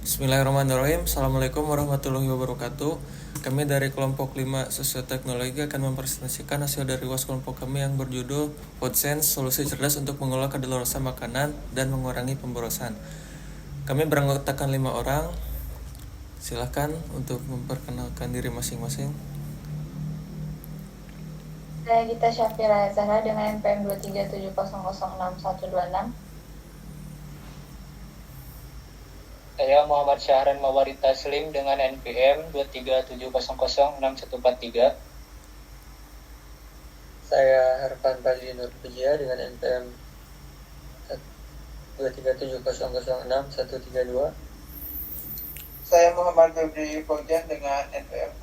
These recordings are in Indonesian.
Bismillahirrahmanirrahim. Assalamualaikum warahmatullahi wabarakatuh. Kami dari kelompok 5 Sosioteknologi akan mempresentasikan hasil dari UAS kelompok kami yang berjudul Foodsense, solusi cerdas untuk mengolah kadaluarsa makanan dan mengurangi pemborosan. Kami beranggotakan 5 orang. Silakan untuk memperkenalkan diri masing-masing. Saya Gita Syafira Zahra dengan NPM 237006126. Saya Muhammad Syahran Mawari Taslim dengan NPM 237006143. Saya Harfan Fadli Nur Pujia dengan NPM 237006132. Saya Muhammad Febri Fauzian dengan NPM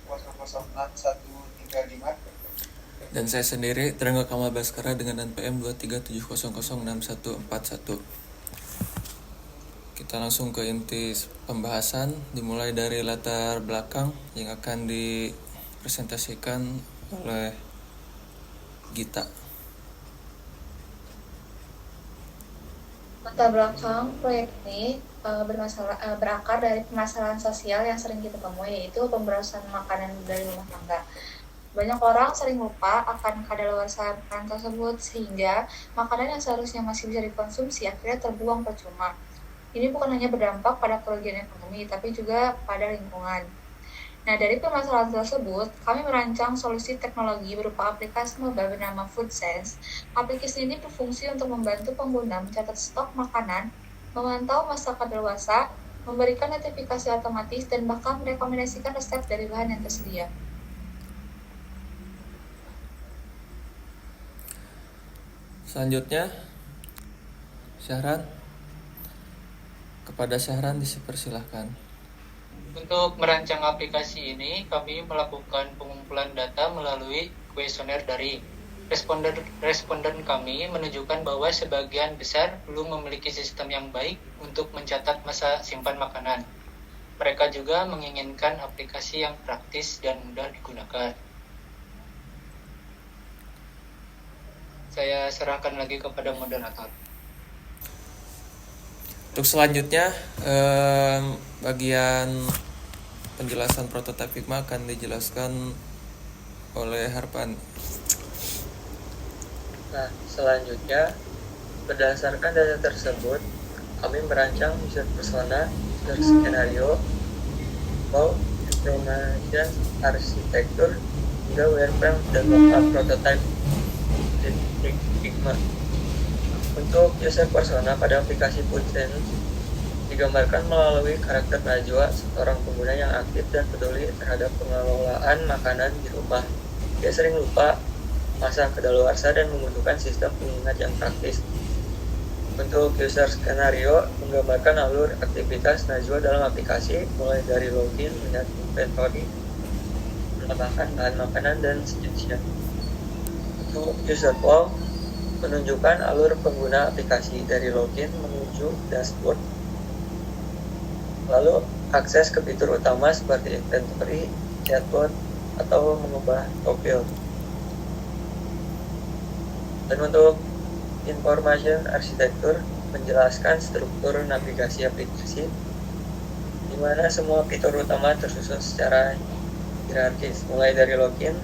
237006135. Dan saya sendiri Terangga Kamal Baskara dengan NPM 237006141. Kita langsung ke inti pembahasan, dimulai dari latar belakang yang akan dipresentasikan oleh Gita. Latar belakang proyek ini berakar dari permasalahan sosial yang sering kita temui, yaitu pemborosan makanan dari rumah tangga. Banyak orang sering lupa akan kadaluarsa makanan tersebut, sehingga makanan yang seharusnya masih bisa dikonsumsi akhirnya terbuang percuma. Ini bukan hanya berdampak pada kerugian ekonomi, tapi juga pada lingkungan. Nah, dari permasalahan tersebut, kami merancang solusi teknologi berupa aplikasi mobile bernama Foodsense. Aplikasi ini berfungsi untuk membantu pengguna mencatat stok makanan, memantau masa kadaluarsa, memberikan notifikasi otomatis, dan bahkan merekomendasikan resep dari bahan yang tersedia. Selanjutnya, Syahran. Kepada Syahran dipersilahkan. Untuk merancang aplikasi ini, kami melakukan pengumpulan data melalui kuesioner daring. Responden kami menunjukkan bahwa sebagian besar belum memiliki sistem yang baik untuk mencatat masa simpan makanan. Mereka juga menginginkan aplikasi yang praktis dan mudah digunakan. Saya serahkan lagi kepada moderator. Untuk selanjutnya, bagian penjelasan prototipe Figma akan dijelaskan oleh Harpan. Nah, selanjutnya, berdasarkan data tersebut, kami merancang user persona, user skenario, mau implementation arsitektur, hingga wireframe dan mockup prototype di Figma. Untuk user persona pada aplikasi Foodsense digambarkan melalui karakter Najwa, seorang pengguna yang aktif dan peduli terhadap pengelolaan makanan di rumah. Dia sering lupa masa kadaluarsa dan membutuhkan sistem pengingat yang praktis. Untuk user skenario menggambarkan alur aktivitas Najwa dalam aplikasi, mulai dari login, melihat inventory, menambahkan bahan makanan, dan sejenisnya. Untuk user flow menunjukkan alur pengguna aplikasi dari login menuju dashboard, lalu akses ke fitur utama seperti inventory, chatbot, atau mengubah toggle. Dan untuk information arsitektur menjelaskan struktur navigasi aplikasi, di mana semua fitur utama tersusun secara hierarkis, mulai dari login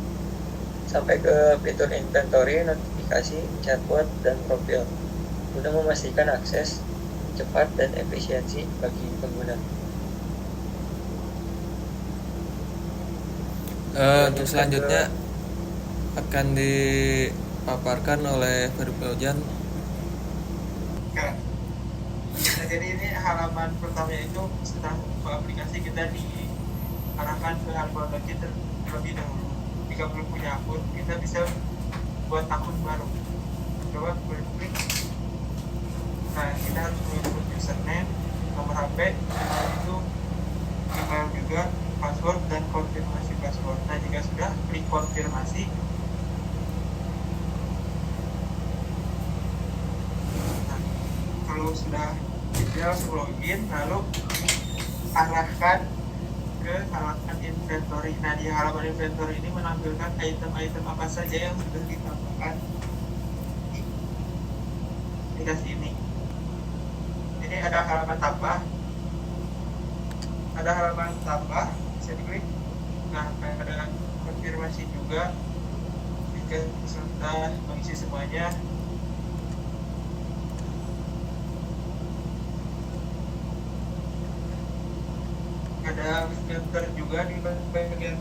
sampai ke fitur inventory, notifikasi, chatbot, dan profil, guna memastikan akses cepat dan efisiensi bagi pengguna. Untuk selanjutnya akan dipaparkan oleh Ferry Fauzian. Nah, jadi ini halaman pertama itu setelah membuka aplikasi kita diarahkan ke halaman login terlebih dahulu. Jika belum punya akun, kita bisa buat akun baru. Coba klik. Nah, kita harus menginput username, nomor HP, itu email juga, password, dan konfirmasi password. Nah, jika sudah, klik konfirmasi. Nah, kalau sudah kita langsung login, lalu arahkan ke halaman inventory. Nah, di halaman inventory ini menampilkan item-item apa saja yang sudah ditambahkan di aplikasi ini. Jadi ada halaman tambah, ada halaman tambah, bisa diklik. Nah, ada konfirmasi juga jika peserta mengisi semuanya. Ada filter juga di bagian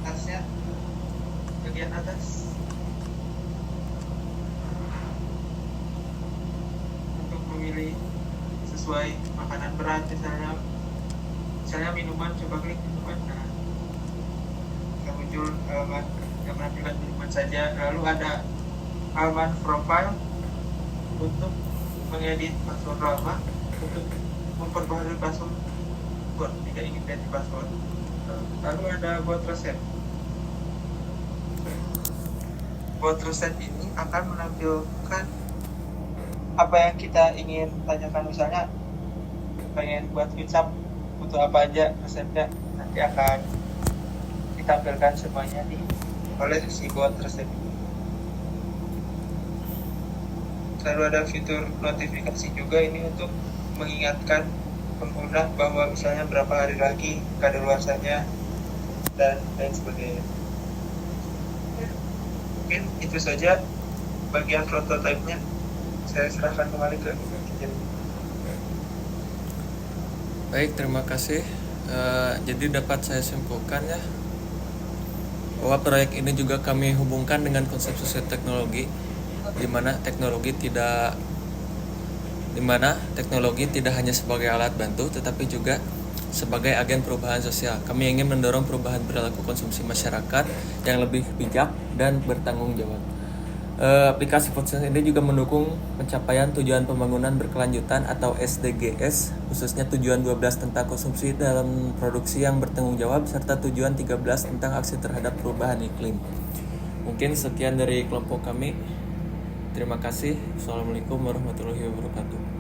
atasnya, bagian atas, untuk memilih sesuai makanan berat, misalnya minuman, coba klik minuman. Nah, akan muncul halaman yang menampilkan minuman saja. Lalu ada halaman profile untuk mengedit password lama, untuk memperbaharui password jika ingin ganti password. Lalu ada bot reset. Bot reset ini akan menampilkan apa yang kita ingin tanyakan, misalnya pengen buat WhatsApp, butuh apa aja resepnya, nanti akan ditampilkan semuanya oleh si bot reset. Lalu ada fitur notifikasi juga, ini untuk mengingatkan pengguna bahwa misalnya berapa hari lagi kadaluarsanya dan lain sebagainya. Mungkin itu saja bagian prototipe-nya. Saya serahkan kembali ke Kim. Baik, terima kasih. Jadi dapat saya simpulkan ya, bahwa proyek ini juga kami hubungkan dengan konsep sosioteknologi, di mana teknologi tidak hanya sebagai alat bantu, tetapi juga sebagai agen perubahan sosial. Kami ingin mendorong perubahan perilaku konsumsi masyarakat yang lebih bijak dan bertanggung jawab. Aplikasi PodSense ini juga mendukung pencapaian tujuan pembangunan berkelanjutan atau SDGs, khususnya tujuan 12 tentang konsumsi dalam produksi yang bertanggung jawab, serta tujuan 13 tentang aksi terhadap perubahan iklim. Mungkin sekian dari kelompok kami. Terima kasih. Assalamualaikum warahmatullahi wabarakatuh.